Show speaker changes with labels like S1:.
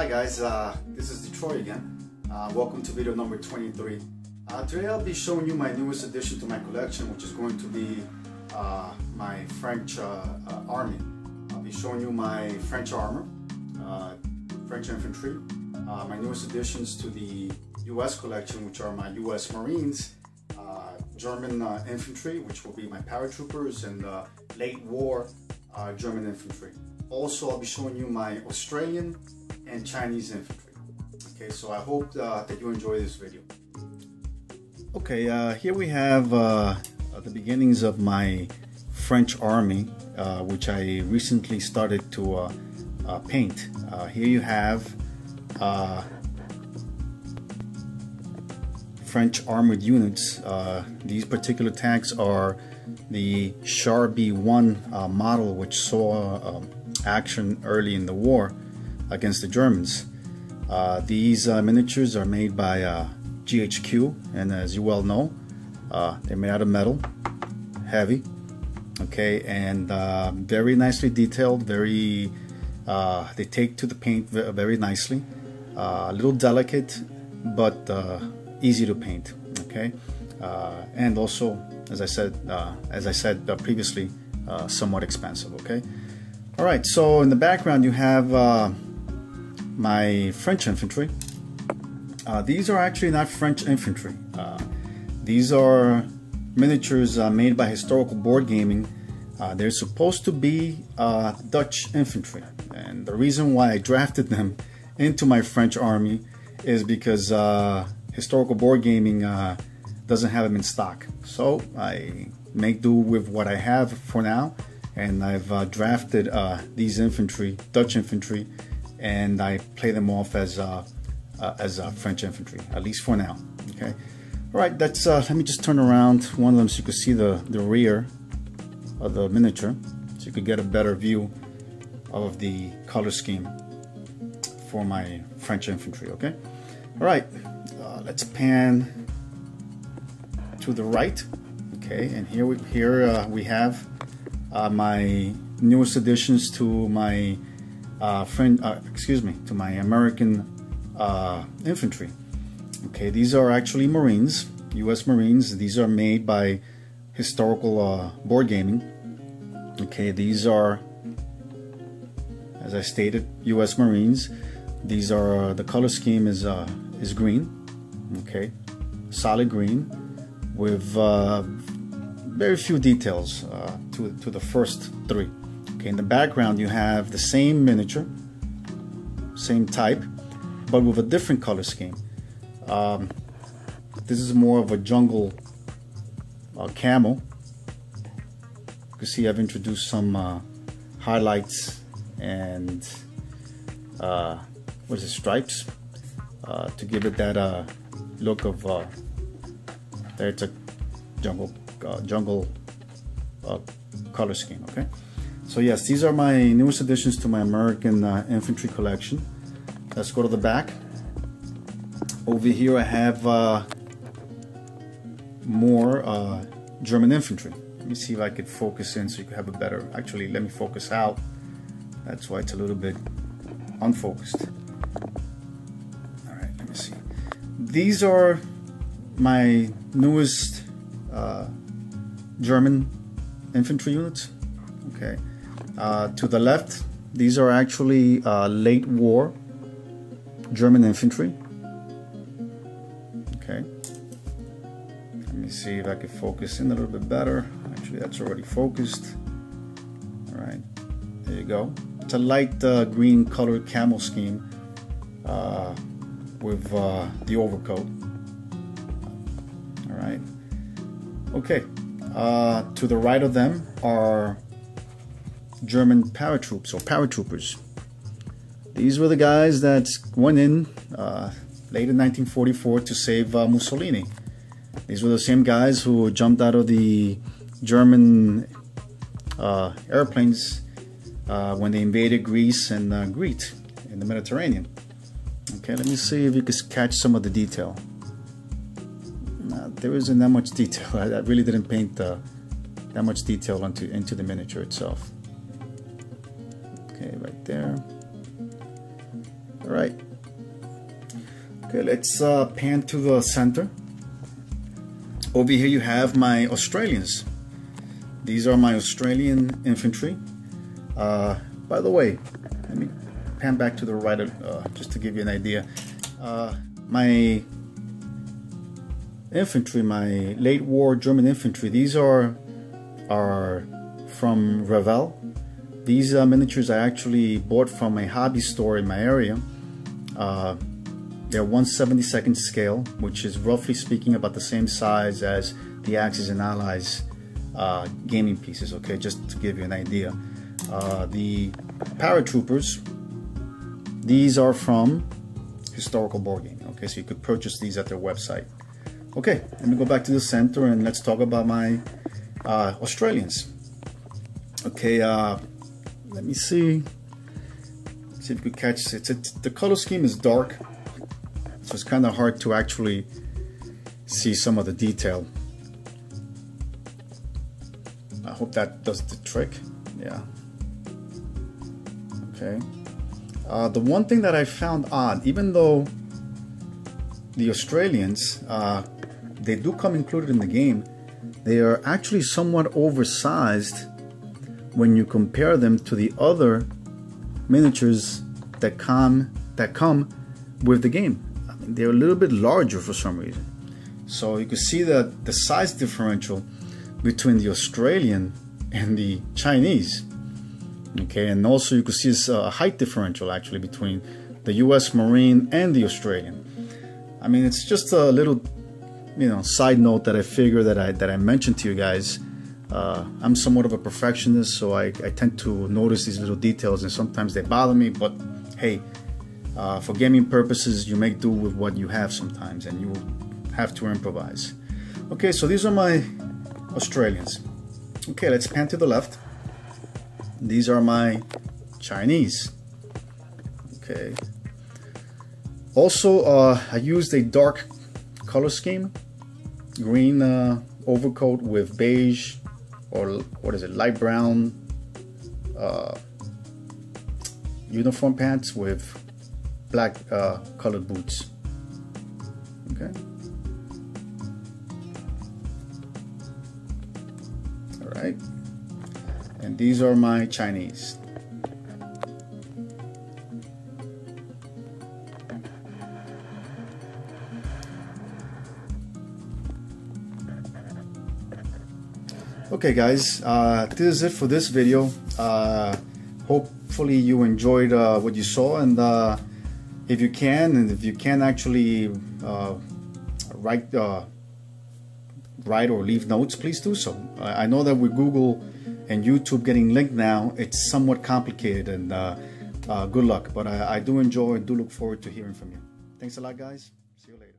S1: Hi guys, this is Detroit again. Welcome to video number 23. Today I'll be showing you my newest addition to my collection, which is going to be my French army. I'll be showing you my French armor, French infantry, my newest additions to the US collection, which are my US Marines, German infantry, which will be my paratroopers, and late war German infantry. Also, I'll be showing you my Australian and Chinese infantry. Okay, so I hope that you enjoy this video. Okay, here we have the beginnings of my French army, which I recently started to paint. Here you have French armored units. These particular tanks are the Char B1 model, which saw action early in the war against the Germans. These miniatures are made by GHQ, and as you well know, they're made out of metal, heavy, okay, and very nicely detailed. Very they take to the paint very nicely. A little delicate, but easy to paint, okay, and also, as I said previously, somewhat expensive. Okay. All right, so in the background you have my French infantry. These are actually not French infantry. These are miniatures made by Historical Board Gaming. They're supposed to be Dutch infantry, and the reason why I drafted them into my French army is because Historical Board Gaming doesn't have them in stock. So I make do with what I have for now. And I've drafted these infantry, Dutch infantry, and I play them off as French infantry, at least for now. Okay. All right. That's. Let me just turn around one of them so you can see the rear of the miniature, so you could get a better view of the color scheme for my French infantry. Okay. All right. Let's pan to the right. Okay. And here we have my newest additions to my to my American infantry. Okay, these are actually Marines, U.S. Marines. These are made by Historical Board Gaming. Okay, these are, as I stated, U.S. Marines. These are the color scheme is green. Okay, solid green with very few details to the first three. Okay, in the background you have the same miniature, same type, but with a different color scheme. This is more of a jungle camo. You can see I've introduced some highlights and what is it, stripes, to give it that look of there. It's a jungle color scheme. Okay, so yes, these are my newest additions to my American infantry collection. Let's go to the back. Over here I have more German infantry. Let me see if I could focus in so you can have a better, actually let me focus out, that's why it's a little bit unfocused. Alright, let me see. These are my newest German infantry units. Okay, to the left, these are actually late war German infantry. Okay, let me see if I can focus in a little bit better. Actually, that's already focused. All right, there you go. It's a light green colored camel scheme with the overcoat. All right. Okay. To the right of them are German paratroops or paratroopers. These were the guys that went in late in 1944 to save Mussolini. These were the same guys who jumped out of the German airplanes when they invaded Greece and Crete in the Mediterranean. Okay, let me see if you can catch some of the detail. There isn't that much detail. I really didn't paint that much detail into the miniature itself. Okay, right there. All right. Okay, let's pan to the center. Over here you have my Australians. These are my Australian infantry. By the way, let me pan back to the right just to give you an idea. My infantry, my late war German infantry, these are from Revell. These miniatures I actually bought from a hobby store in my area. They're 1/72nd scale, which is roughly speaking about the same size as the Axis and Allies gaming pieces, okay, just to give you an idea. The paratroopers, these are from Historical Board Gaming, okay, so you could purchase these at their website. Okay, let me go back to the center and let's talk about my Australians. Okay, let me see if you could catch it. The color scheme is dark, so it's kind of hard to actually see some of the detail. I hope that does the trick. Yeah. Okay. The one thing that I found odd, even though the Australians, they do come included in the game, they are actually somewhat oversized when you compare them to the other miniatures that come with the game. I mean, they're a little bit larger for some reason. So you can see that the size differential between the Australian and the Chinese. Okay, and also you can see a height differential actually between the US Marine and the Australian. I mean, it's just a little, side note that I figure that I mentioned to you guys. I'm somewhat of a perfectionist, so I tend to notice these little details, and sometimes they bother me, but hey, for gaming purposes, you make do with what you have sometimes, and you have to improvise. Okay, so these are my Australians. Okay, let's pan to the left. These are my Chinese. Okay. Also, I used a dark color scheme, green overcoat with beige, or what is it, light brown uniform pants with black colored boots. Okay. All right. And these are my Chinese. Okay guys, this is it for this video. Hopefully you enjoyed what you saw, and if you can actually write or leave notes, please do so. I know that with Google and YouTube getting linked now, it's somewhat complicated, and good luck, but I do enjoy and do look forward to hearing from you. Thanks a lot guys, see you later.